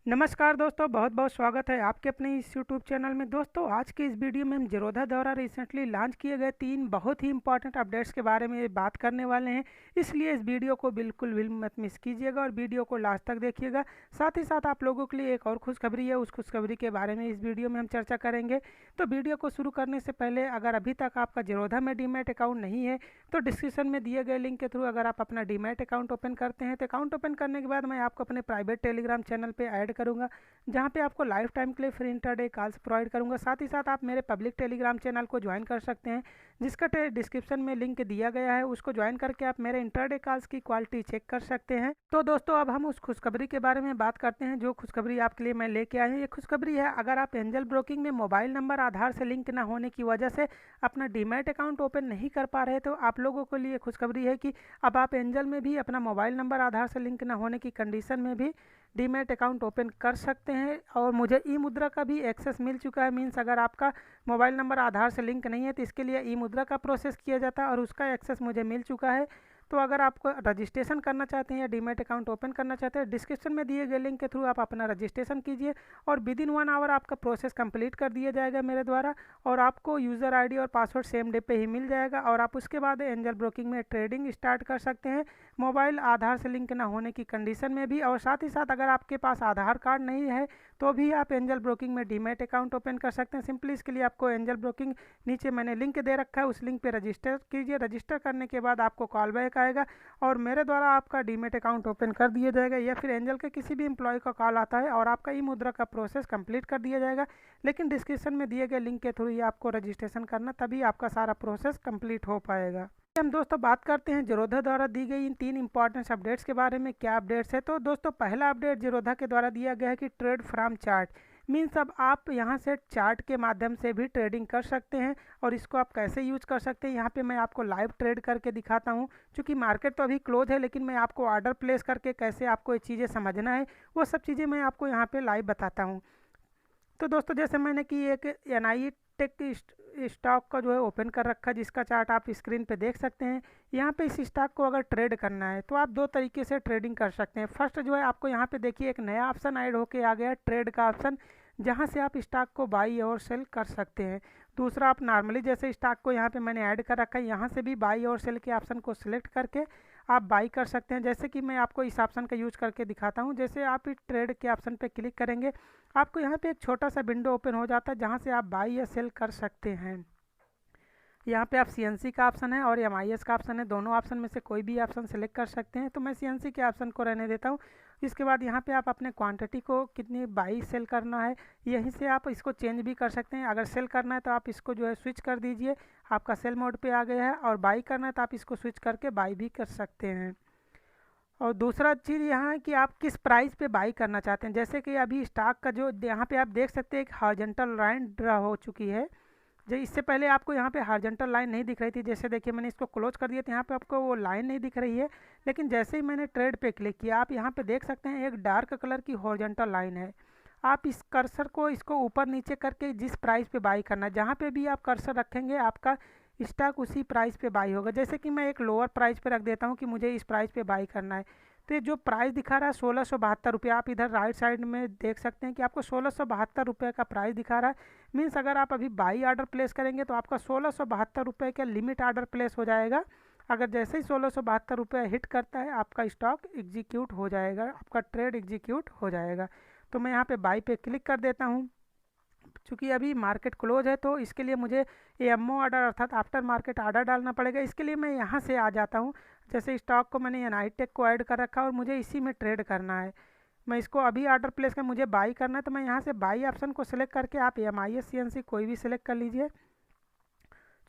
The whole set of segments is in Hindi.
नमस्कार दोस्तों, बहुत बहुत स्वागत है आपके अपने इस यूट्यूब चैनल में। दोस्तों, आज के इस वीडियो में हम ज़ीरोधा द्वारा रिसेंटली लॉन्च किए गए 3 बहुत ही इंपॉर्टेंट अपडेट्स के बारे में बात करने वाले हैं। इसलिए इस वीडियो को बिल्कुल भी मत मिस कीजिएगा और वीडियो को लास्ट तक देखिएगा। साथ ही साथ आप लोगों के लिए एक और खुशखबरी है, उस खुशखबरी के बारे में इस वीडियो में हम चर्चा करेंगे। तो वीडियो को शुरू करने से पहले अगर अभी तक आपका ज़ीरोधा में डीमैट अकाउंट नहीं है तो डिस्क्रिप्शन में दिए गए लिंक के थ्रू अगर आप अपना डीमैट अकाउंट ओपन करते हैं तो अकाउंट ओपन करने के बाद मैं आपको अपने प्राइवेट टेलीग्राम चैनल पर ऐड करूँगा, जहाँ पे आपको लाइफ टाइम के लिए फ्री इंटरडे कॉल्स प्रोवाइड करूँगा। साथ ही साथ आप मेरे पब्लिक टेलीग्राम चैनल को ज्वाइन कर सकते हैं, जिसका डिस्क्रिप्शन में लिंक दिया गया है। उसको ज्वाइन करके आप मेरे इंटरडे कॉल्स की क्वालिटी चेक कर सकते हैं। तो दोस्तों, अब हम उस खुशखबरी के बारे में बात करते हैं जो खुशखबरी आपके लिए मैं लेके आया हूँ। ये खुशखबरी है, अगर आप एंजल ब्रोकिंग में मोबाइल नंबर आधार से लिंक ना होने की वजह से अपना डीमैट अकाउंट ओपन नहीं कर पा रहे, तो आप लोगों के लिए खुशखबरी है कि अब आप एंजल में भी अपना मोबाइल नंबर आधार से लिंक ना होने की कंडीशन में भी डीमैट अकाउंट ओपन कर सकते हैं। और मुझे ई मुद्रा का भी एक्सेस मिल चुका है। मीन्स अगर आपका मोबाइल नंबर आधार से लिंक नहीं है तो इसके लिए ई मुद्रा का प्रोसेस किया जाता है और उसका एक्सेस मुझे मिल चुका है। तो अगर आपको रजिस्ट्रेशन करना चाहते हैं या डीमैट अकाउंट ओपन करना चाहते हैं, डिस्क्रिप्शन में दिए गए लिंक के थ्रू आप अपना रजिस्ट्रेशन कीजिए और विद इन 1 आवर आपका प्रोसेस कंप्लीट कर दिया जाएगा मेरे द्वारा, और आपको यूज़र आईडी और पासवर्ड सेम डे पे ही मिल जाएगा और आप उसके बाद एंजल ब्रोकिंग में ट्रेडिंग स्टार्ट कर सकते हैं, मोबाइल आधार से लिंक ना होने की कंडीशन में भी। और साथ ही साथ अगर आपके पास आधार कार्ड नहीं है तो भी आप एंजल ब्रोकिंग में डीमैट अकाउंट ओपन कर सकते हैं। सिंपली इसके लिए आपको एंजल ब्रोकिंग नीचे मैंने लिंक दे रखा है, उस लिंक पे रजिस्टर कीजिए। रजिस्टर करने के बाद आपको कॉल बैक आएगा और मेरे द्वारा आपका डीमैट अकाउंट ओपन कर दिया जाएगा, या फिर एंजल के किसी भी एम्प्लॉय का कॉल आता है और आपका ई मुद्रा का प्रोसेस कंप्लीट कर दिया जाएगा। लेकिन डिस्क्रिप्शन में दिए गए लिंक के थ्रू ही आपको रजिस्ट्रेशन करना, तभी आपका सारा प्रोसेस कंप्लीट हो पाएगा। हम दोस्तों बात करते हैं ज़ीरोधा द्वारा दी गई इन 3 इंपॉर्टेंट अपडेट्स के बारे में। क्या अपडेट्स है? तो दोस्तों, पहला अपडेट ज़ीरोधा के द्वारा दिया गया है कि ट्रेड फ्रॉम चार्ट। मीन्स अब आप यहाँ से चार्ट के माध्यम से भी ट्रेडिंग कर सकते हैं। और इसको आप कैसे यूज कर सकते हैं, यहाँ पे मैं आपको लाइव ट्रेड करके दिखाता हूँ। क्योंकि मार्केट तो अभी क्लोज है, लेकिन मैं आपको ऑर्डर प्लेस करके कैसे आपको ये चीज़ें समझना है वो सब चीज़ें मैं आपको यहाँ पे लाइव बताता हूँ। तो दोस्तों, जैसे मैंने कि एक एनआई टेक स्टॉक का जो है ओपन कर रखा है, जिसका चार्ट आप स्क्रीन पे देख सकते हैं। यहाँ पे इस स्टॉक को अगर ट्रेड करना है तो आप 2 तरीके से ट्रेडिंग कर सकते हैं। फर्स्ट जो है, आपको यहाँ पे देखिए एक नया ऑप्शन ऐड होके आ गया है, ट्रेड का ऑप्शन, जहाँ से आप स्टॉक को बाई और सेल कर सकते हैं। दूसरा, आप नॉर्मली जैसे स्टॉक को यहाँ पे मैंने ऐड कर रखा है, यहाँ से भी बाई और सेल के ऑप्शन को सिलेक्ट करके आप बाई कर सकते हैं। जैसे कि मैं आपको इस ऑप्शन का यूज करके दिखाता हूँ। जैसे आप इस ट्रेड के ऑप्शन पे क्लिक करेंगे, आपको यहाँ पे एक छोटा सा विंडो ओपन हो जाता है, जहाँ से आप बाई या सेल कर सकते हैं। यहाँ पे आप सीएनसी का ऑप्शन है और एमआईएस का ऑप्शन है, दोनों ऑप्शन में से कोई भी ऑप्शन सेलेक्ट कर सकते हैं। तो मैं सीएनसी के ऑप्शन को रहने देता हूँ। इसके बाद यहाँ पे आप अपने क्वांटिटी को कितनी बाई सेल करना है, यहीं से आप इसको चेंज भी कर सकते हैं। अगर सेल करना है तो आप इसको जो है स्विच कर दीजिए, आपका सेल मोड पे आ गया है। और बाई करना है तो आप इसको स्विच करके बाई भी कर सकते हैं। और दूसरा चीज़ यहाँ है कि आप किस प्राइस पे बाई करना चाहते हैं। जैसे कि अभी स्टॉक का जो यहाँ पे आप देख सकते हैं, एक हॉरिजॉन्टल लाइन ड्रा हो चुकी है। जो इससे पहले आपको यहाँ पे हॉरिजॉन्टल लाइन नहीं दिख रही थी। जैसे देखिए, मैंने इसको क्लोज कर दिया तो यहाँ पे आपको वो लाइन नहीं दिख रही है। लेकिन जैसे ही मैंने ट्रेड पे क्लिक किया, आप यहाँ पे देख सकते हैं एक डार्क कलर की हॉरिजॉन्टल लाइन है। आप इस कर्सर को इसको ऊपर नीचे करके जिस प्राइस पे बाई करना है, जहाँ पे भी आप कर्सर रखेंगे आपका स्टॉक उसी प्राइस पे बाई होगा। जैसे कि मैं एक लोअर प्राइस पे रख देता हूँ कि मुझे इस प्राइस पे बाई करना है। तो ये जो प्राइस दिखा रहा है 1672 रुपये, आप इधर राइट साइड में देख सकते हैं कि आपको 1672 रुपये का प्राइस दिखा रहा है। मीन्स अगर आप अभी बाई ऑर्डर प्लेस करेंगे तो आपका 1672 रुपये का लिमिट ऑर्डर प्लेस हो जाएगा। अगर जैसे ही 1672 रुपये हिट करता है, आपका स्टॉक एग्जीक्यूट हो जाएगा, आपका ट्रेड एग्जीक्यूट हो जाएगा। तो मैं यहाँ पे बाई पे क्लिक कर देता हूँ। चूँकि अभी मार्केट क्लोज है तो इसके लिए मुझे एमओ ऑर्डर अर्थात आफ्टर मार्केट ऑर्डर डालना पड़ेगा। इसके लिए मैं यहाँ से आ जाता हूँ। जैसे स्टॉक को मैंने एनआई टेक को ऐड कर रखा है और मुझे इसी में ट्रेड करना है। मैं इसको अभी ऑर्डर प्लेस कर मुझे बाई करना है, तो मैं यहाँ से बाई ऑप्शन को सिलेक्ट करके आप एमआईएस सीएनसी कोई भी सिलेक्ट कर लीजिए।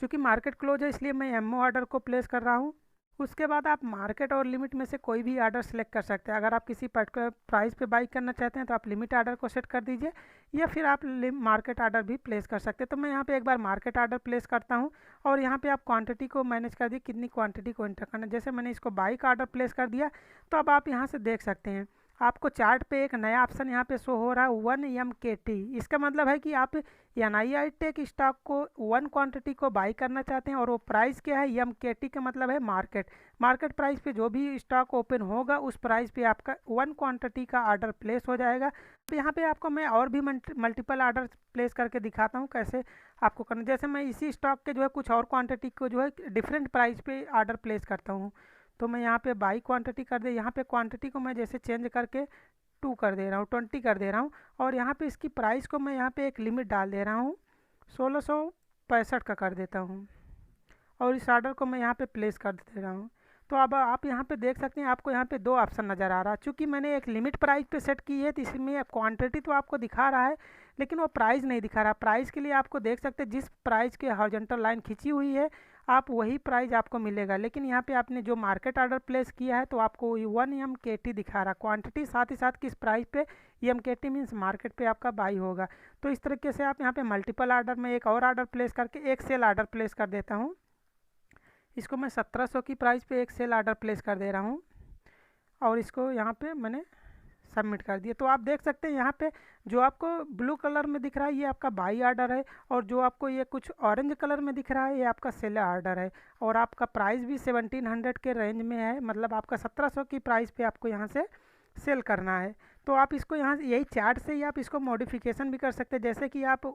चूँकि मार्केट क्लोज है इसलिए मैं एमओ ऑर्डर को प्लेस कर रहा हूँ। उसके बाद आप मार्केट और लिमिट में से कोई भी आर्डर सेलेक्ट कर सकते हैं। अगर आप किसी पर्टिकुलर प्राइस पे बाई करना चाहते हैं तो आप लिमिट आर्डर को सेट कर दीजिए, या फिर आप मार्केट आर्डर भी प्लेस कर सकते हैं। तो मैं यहाँ पे एक बार मार्केट आर्डर प्लेस करता हूँ और यहाँ पे आप क्वांटिटी को मैनेज कर दिए, कितनी क्वांटिटी को एंटर करना है। जैसे मैंने इसको बाई का आर्डर प्लेस कर दिया, तो अब आप यहाँ से देख सकते हैं आपको चार्ट पे एक नया ऑप्शन यहाँ पे शो हो रहा है 1 MKT। इसका मतलब है कि आप एनआई टेक स्टॉक को 1 क्वांटिटी को बाई करना चाहते हैं और वो प्राइस क्या है, MKT का मतलब है मार्केट। मार्केट प्राइस पे जो भी स्टॉक ओपन होगा उस प्राइस पे आपका 1 क्वांटिटी का ऑर्डर प्लेस हो जाएगा। अब यहाँ पे आपको मैं और भी मल्टीपल आर्डर प्लेस करके दिखाता हूँ कैसे आपको करना। जैसे मैं इसी स्टॉक के जो है कुछ और क्वांटिटी को जो है डिफरेंट प्राइस पे आर्डर प्लेस करता हूँ। तो मैं यहाँ पे बाई क्वांटिटी कर दे, यहाँ पे क्वांटिटी को मैं जैसे चेंज करके 2 कर दे रहा हूँ, 20 कर दे रहा हूँ। और यहाँ पे इसकी प्राइस को मैं यहाँ पे एक लिमिट डाल दे रहा हूँ, 1665 का कर देता हूँ। और इस आर्डर को मैं यहाँ पे प्लेस कर दे रहा हूँ। तो अब आप यहाँ पे देख सकते हैं, आपको यहाँ पे 2 ऑप्शन नज़र आ रहा है। चूँकि मैंने एक लिमिट प्राइस पे सेट की है तो इसमें क्वांटिटी तो आपको दिखा रहा है लेकिन वो प्राइस नहीं दिखा रहा। प्राइस के लिए आपको देख सकते हैं जिस प्राइस की हॉरिजॉन्टल लाइन खींची हुई है आप वही प्राइस आपको मिलेगा। लेकिन यहाँ पे आपने जो मार्केट ऑर्डर प्लेस किया है तो आपको 1 MKT दिखा रहा क्वांटिटी, साथ ही साथ किस प्राइस पे MKT मीन्स मार्केट पे आपका बाई होगा। तो इस तरीके से आप यहाँ पे मल्टीपल आर्डर में एक और आर्डर प्लेस करके एक सेल आर्डर प्लेस कर देता हूँ। इसको मैं 1700 की प्राइस पे एक सेल आर्डर प्लेस कर दे रहा हूँ और इसको यहाँ पे मैंने सबमिट कर दिया। तो आप देख सकते हैं यहाँ पे जो आपको ब्लू कलर में दिख रहा है ये आपका बाई आर्डर है, और जो आपको ये कुछ ऑरेंज कलर में दिख रहा है ये आपका सेल आर्डर है। और आपका प्राइस भी 1700 के रेंज में है, मतलब आपका 1700 की प्राइस पे आपको यहाँ से सेल करना है। तो आप इसको यहाँ यही चार्ट से ही आप इसको मॉडिफिकेशन भी कर सकते हैं। जैसे कि आप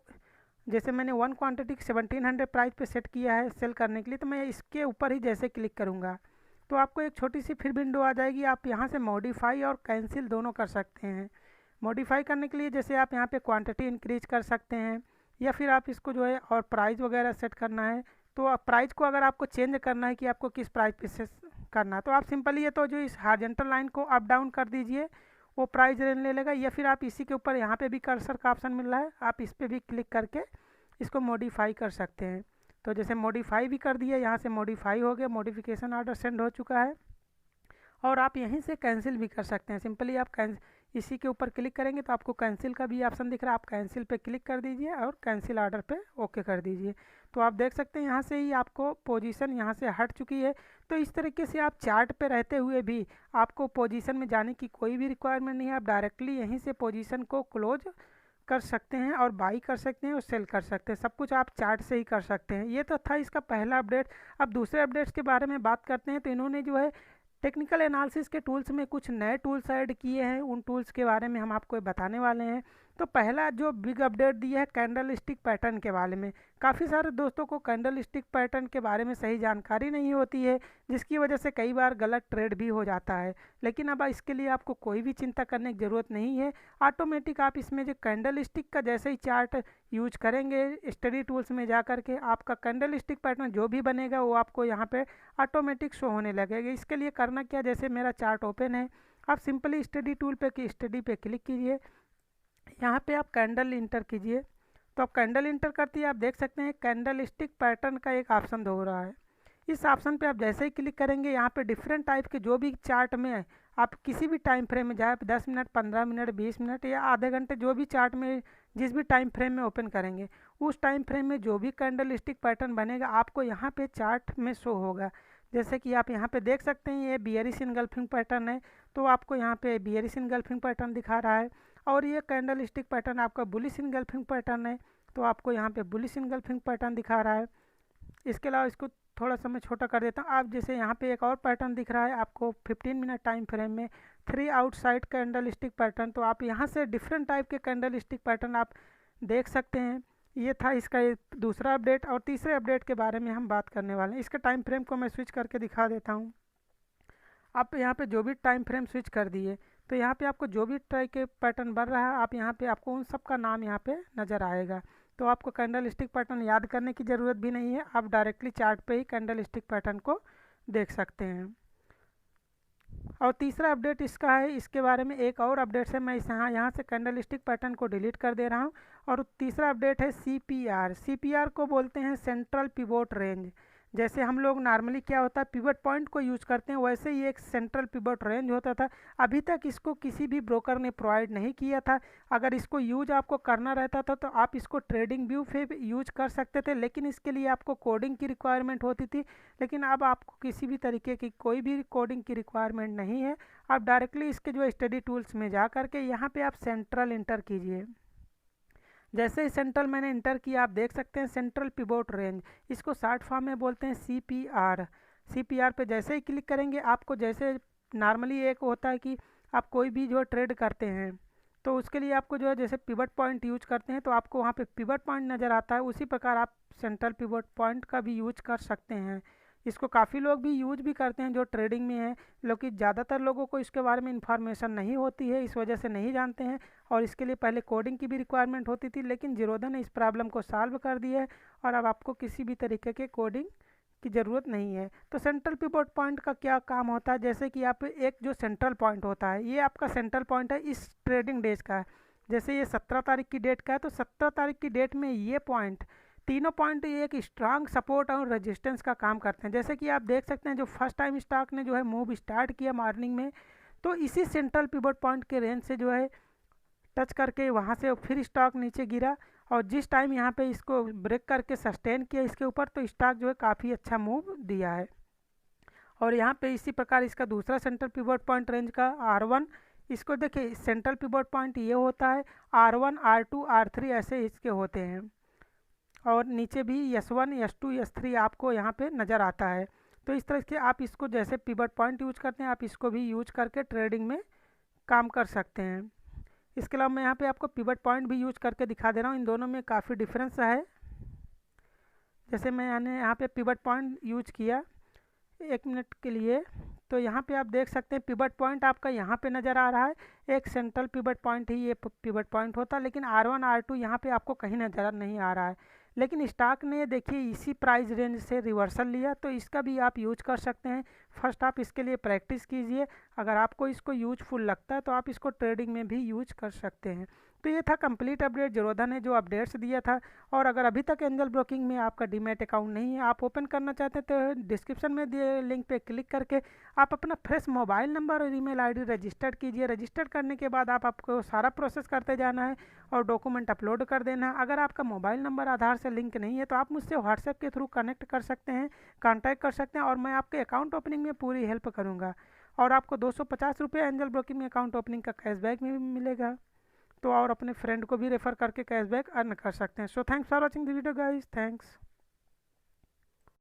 जैसे मैंने 1 क्वांटिटी 1700 प्राइस पे सेट किया है सेल करने के लिए, तो मैं इसके ऊपर ही जैसे क्लिक करूँगा तो आपको एक छोटी सी फिर विंडो आ जाएगी। आप यहाँ से मॉडिफाई और कैंसिल दोनों कर सकते हैं। मॉडिफाई करने के लिए जैसे आप यहाँ पे क्वांटिटी इंक्रीज कर सकते हैं, या फिर आप इसको जो है और प्राइस वगैरह सेट करना है। तो प्राइस को अगर आपको चेंज करना है कि आपको किस प्राइस पे से करना है तो आप सिंपली ये तो जो इस हॉरिजॉन्टल लाइन को अप डाउन कर दीजिए, वो प्राइस रेंज ले लेगा। या फिर आप इसी के ऊपर यहाँ पे भी कर्सर का ऑप्शन मिल रहा है, आप इस पर भी क्लिक करके इसको मॉडिफाई कर सकते हैं। तो जैसे मॉडिफाई भी कर दिया, यहाँ से मॉडिफाई हो गया, मॉडिफिकेशन ऑर्डर सेंड हो चुका है। और आप यहीं से कैंसिल भी कर सकते हैं। सिंपली आप इसी के ऊपर क्लिक करेंगे तो आपको कैंसिल का भी ऑप्शन दिख रहा है, आप कैंसिल पे क्लिक कर दीजिए और कैंसिल ऑर्डर पे ओके कर दीजिए। तो आप देख सकते हैं यहाँ से ही आपको पोजीशन यहाँ से हट चुकी है। तो इस तरीके से आप चार्ट पे रहते हुए भी आपको पोजीशन में जाने की कोई भी रिक्वायरमेंट नहीं है। आप डायरेक्टली यहीं से पोजीशन को क्लोज कर सकते हैं और बाई कर सकते हैं और सेल कर सकते हैं। सब कुछ आप चार्ट से ही कर सकते हैं। ये तो था इसका पहला अपडेट। अब दूसरे अपडेट्स के बारे में बात करते हैं। तो इन्होंने जो है टेक्निकल एनालिसिस के टूल्स में कुछ नए टूल्स ऐड किए हैं, उन टूल्स के बारे में हम आपको बताने वाले हैं। तो पहला जो बिग अपडेट दिया है कैंडल स्टिक पैटर्न के बारे में। काफ़ी सारे दोस्तों को कैंडल स्टिक पैटर्न के बारे में सही जानकारी नहीं होती है, जिसकी वजह से कई बार गलत ट्रेड भी हो जाता है। लेकिन अब इसके लिए आपको कोई भी चिंता करने की ज़रूरत नहीं है। ऑटोमेटिक आप इसमें जो कैंडल स्टिक का जैसे ही चार्ट यूज करेंगे स्टडी टूल्स में जा करके आपका कैंडल स्टिक पैटर्न जो भी बनेगा वो आपको यहाँ पे ऑटोमेटिक शो होने लगेगा। इसके लिए करना क्या, जैसे मेरा चार्ट ओपन है, आप सिंपली स्टडी टूल पे स्टडी पे क्लिक कीजिए, यहाँ पे आप कैंडल इंटर कीजिए। तो आप कैंडल इंटर करती है, आप देख सकते हैं कैंडल स्टिक पैटर्न का एक ऑप्शन हो रहा है। इस ऑप्शन पे आप जैसे ही क्लिक करेंगे यहाँ पे डिफरेंट टाइप के जो भी चार्ट में है आप किसी भी टाइम फ्रेम में जाए 10 मिनट 15 मिनट 20 मिनट या आधे घंटे जो भी चार्ट में जिस भी टाइम फ्रेम में ओपन करेंगे उस टाइम फ्रेम में जो भी कैंडल स्टिक पैटर्न बनेगा आपको यहाँ पे चार्ट में शो होगा। जैसे कि आप यहाँ पे देख सकते हैं ये बियरिश इनगल्फिंग पैटर्न है, तो आपको यहाँ पे बियरिश इनगल्फिंग पैटर्न दिखा रहा है। और ये कैंडल स्टिक पैटर्न आपका बुलिश इनगल्फिंग पैटर्न है, तो आपको यहाँ पे बुलिश इनगल्फिंग पैटर्न दिखा रहा है। इसके अलावा इसको थोड़ा सा मैं छोटा कर देता हूँ। आप जैसे यहाँ पे एक और पैटर्न दिख रहा है आपको 15 मिनट टाइम फ्रेम में 3 आउटसाइड कैंडल स्टिक पैटर्न, तो आप यहाँ से डिफरेंट टाइप के कैंडल स्टिक पैटर्न आप देख सकते हैं। ये था इसका दूसरा अपडेट। और तीसरे अपडेट के बारे में हम बात करने वाले हैं। इसके टाइम फ्रेम को मैं स्विच करके दिखा देता हूँ। आप यहाँ पे जो भी टाइम फ्रेम स्विच कर दिए तो यहाँ पे आपको जो भी टाइप के पैटर्न बन रहा है आप यहाँ पे आपको उन सब का नाम यहाँ पे नज़र आएगा। तो आपको कैंडल स्टिक पैटर्न याद करने की ज़रूरत भी नहीं है, आप डायरेक्टली चार्ट पे ही कैंडल स्टिक पैटर्न को देख सकते हैं। और तीसरा अपडेट इसका है, इसके बारे में एक और अपडेट है, मैं यहाँ से कैंडल स्टिक पैटर्न को डिलीट कर दे रहा हूँ। और तीसरा अपडेट है CPR। CPR को बोलते हैं सेंट्रल पिवोट रेंज। जैसे हम लोग नॉर्मली क्या होता है पिवट पॉइंट को यूज़ करते हैं, वैसे ही एक सेंट्रल पिवट रेंज होता था। अभी तक इसको किसी भी ब्रोकर ने प्रोवाइड नहीं किया था। अगर इसको यूज आपको करना रहता था तो आप इसको ट्रेडिंग व्यू पे यूज कर सकते थे, लेकिन इसके लिए आपको कोडिंग की रिक्वायरमेंट होती थी। लेकिन अब आपको किसी भी तरीके की कोई भी कोडिंग की रिक्वायरमेंट नहीं है। आप डायरेक्टली इसके जो स्टडी टूल्स में जा करके यहाँ पर आप सेंट्रल इंटर कीजिए। जैसे ही सेंट्रल मैंने इंटर किया आप देख सकते हैं सेंट्रल पिवोट रेंज, इसको शॉर्ट फॉर्म में बोलते हैं CPR। CPR पे जैसे ही क्लिक करेंगे आपको जैसे नॉर्मली एक होता है कि आप कोई भी जो ट्रेड करते हैं तो उसके लिए आपको जो है जैसे पिवट पॉइंट यूज करते हैं तो आपको वहाँ पे पिवट पॉइंट नज़र आता है, उसी प्रकार आप सेंट्रल पिवट पॉइंट का भी यूज कर सकते हैं। इसको काफ़ी लोग भी यूज भी करते हैं जो ट्रेडिंग में है, लेकिन ज़्यादातर लोगों को इसके बारे में इंफॉर्मेशन नहीं होती है, इस वजह से नहीं जानते हैं। और इसके लिए पहले कोडिंग की भी रिक्वायरमेंट होती थी, लेकिन जीरोधा ने इस प्रॉब्लम को सॉल्व कर दिया है और अब आपको किसी भी तरीके के कोडिंग की ज़रूरत नहीं है। तो सेंट्रल पिवट पॉइंट का क्या काम होता है, जैसे कि आप एक जो सेंट्रल पॉइंट होता है, ये आपका सेंट्रल पॉइंट है इस ट्रेडिंग डेज का है। जैसे ये 17 तारीख की डेट का है, तो 17 तारीख की डेट में ये पॉइंट, तीनों पॉइंट ये एक स्ट्रांग सपोर्ट और रेजिस्टेंस का काम करते हैं। जैसे कि आप देख सकते हैं जो फर्स्ट टाइम स्टॉक ने जो है मूव स्टार्ट किया मॉर्निंग में, तो इसी सेंट्रल पिवट पॉइंट के रेंज से जो है टच करके वहाँ से फिर स्टॉक नीचे गिरा, और जिस टाइम यहाँ पे इसको ब्रेक करके सस्टेन किया इसके ऊपर, तो स्टॉक जो है काफ़ी अच्छा मूव दिया है। और यहाँ पे इसी प्रकार इसका दूसरा सेंट्रल पिवट पॉइंट रेंज का R1, इसको देखिए सेंट्रल पिवट पॉइंट ये होता है, R1 R2 R3 ऐसे इसके होते हैं, और नीचे भी S1 S2 S3 आपको यहाँ पे नज़र आता है। तो इस तरह से आप इसको जैसे पिवट पॉइंट यूज करते हैं, आप इसको भी यूज करके ट्रेडिंग में काम कर सकते हैं। इसके अलावा मैं यहाँ पे आपको पिवट पॉइंट भी यूज करके दिखा दे रहा हूँ, इन दोनों में काफ़ी डिफरेंस है। जैसे मैंने यहाँ पे पिवट पॉइंट यूज किया 1 मिनट के लिए, तो यहाँ पे आप देख सकते हैं पिवट पॉइंट आपका यहाँ पे नज़र आ रहा है, एक सेंट्रल पिवट पॉइंट ही ये पिवट पॉइंट होता है, लेकिन R1 R2 यहाँ पे आपको कहीं नज़र नहीं आ रहा है। लेकिन स्टॉक ने देखिए इसी प्राइस रेंज से रिवर्सल लिया, तो इसका भी आप यूज कर सकते हैं। फर्स्ट आप इसके लिए प्रैक्टिस कीजिए, अगर आपको इसको यूजफुल लगता है तो आप इसको ट्रेडिंग में भी यूज कर सकते हैं। तो ये था कंप्लीट अपडेट, जीरोधा ने जो अपडेट्स दिया था। और अगर अभी तक एंजल ब्रोकिंग में आपका डीमैट अकाउंट नहीं है, आप ओपन करना चाहते हैं, तो डिस्क्रिप्शन में दिए लिंक पे क्लिक करके आप अपना फ्रेश मोबाइल नंबर और ईमेल आईडी रजिस्टर्ड कीजिए। रजिस्टर्ड करने के बाद आपको सारा प्रोसेस करते जाना है और डॉक्यूमेंट अपलोड कर देना है। अगर आपका मोबाइल नंबर आधार से लिंक नहीं है तो आप मुझसे व्हाट्सएप के थ्रू कनेक्ट कर सकते हैं, कॉन्टैक्ट कर सकते हैं, और मैं आपके अकाउंट ओपनिंग में पूरी हेल्प करूँगा। और आपको 250 रुपये एंजल ब्रोकिंग में अकाउंट ओपनिंग का कैशबैक भी मिलेगा। तो और अपने फ्रेंड को भी रेफ़र करके कैशबैक अर्न कर सकते हैं। So thanks for watching the video guys, thanks.